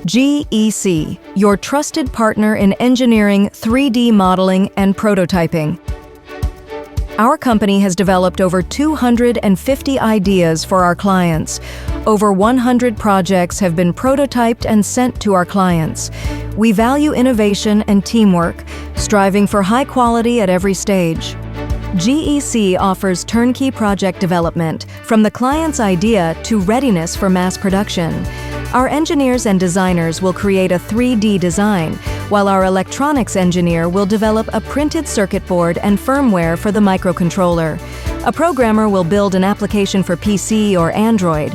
GEC, your trusted partner in engineering, 3D modeling, and prototyping. Our company has developed over 250 ideas for our clients. Over 100 projects have been prototyped and sent to our clients. We value innovation and teamwork, striving for high quality at every stage. GEC offers turnkey project development, from the client's idea to readiness for mass production. Our engineers and designers will create a 3D design, while our electronics engineer will develop a printed circuit board and firmware for the microcontroller. A programmer will build an application for PC or Android.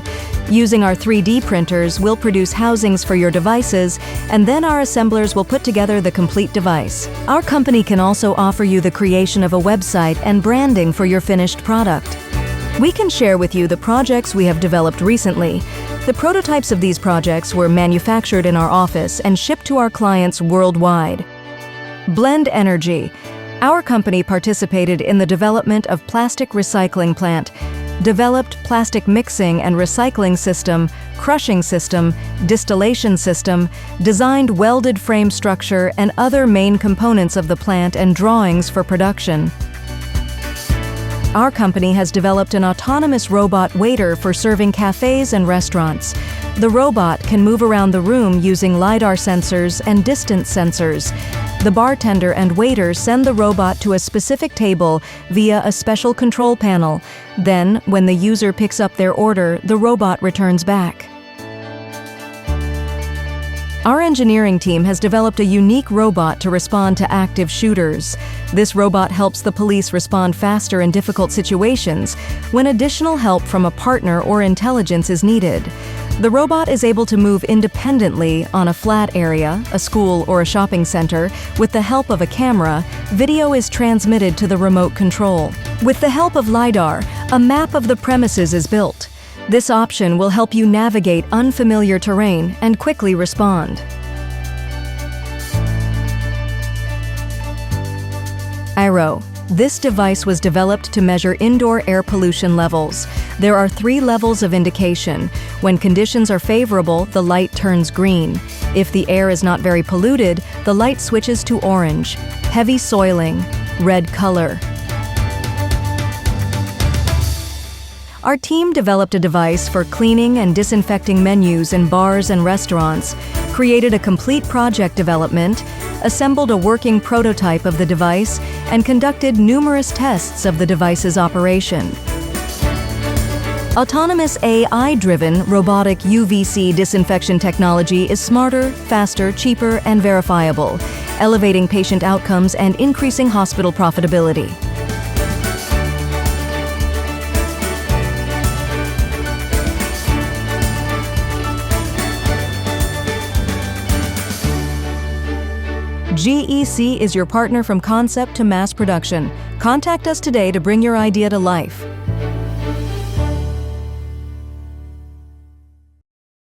Using our 3D printers, we'll produce housings for your devices, and then our assemblers will put together the complete device. Our company can also offer you the creation of a website and branding for your finished product. We can share with you the projects we have developed recently. The prototypes of these projects were manufactured in our office and shipped to our clients worldwide. Blend Energy. Our company participated in the development of plastic recycling plant, developed plastic mixing and recycling system, crushing system, distillation system, designed welded frame structure and other main components of the plant and drawings for production. Our company has developed an autonomous robot waiter for serving cafes and restaurants. The robot can move around the room using LiDAR sensors and distance sensors. The bartender and waiter send the robot to a specific table via a special control panel. Then, when the user picks up their order, the robot returns back. Our engineering team has developed a unique robot to respond to active shooters. This robot helps the police respond faster in difficult situations when additional help from a partner or intelligence is needed. The robot is able to move independently on a flat area, a school or a shopping center. With the help of a camera, video is transmitted to the remote control. With the help of LiDAR, a map of the premises is built. This option will help you navigate unfamiliar terrain and quickly respond. Aero. This device was developed to measure indoor air pollution levels. There are 3 levels of indication. When conditions are favorable, the light turns green. If the air is not very polluted, the light switches to orange. Heavy soiling, red color. Our team developed a device for cleaning and disinfecting menus in bars and restaurants, created a complete project development, assembled a working prototype of the device, and conducted numerous tests of the device's operation. Autonomous AI-driven robotic UVC disinfection technology is smarter, faster, cheaper, and verifiable, elevating patient outcomes and increasing hospital profitability. GEC is your partner from concept to mass production. Contact us today to bring your idea to life.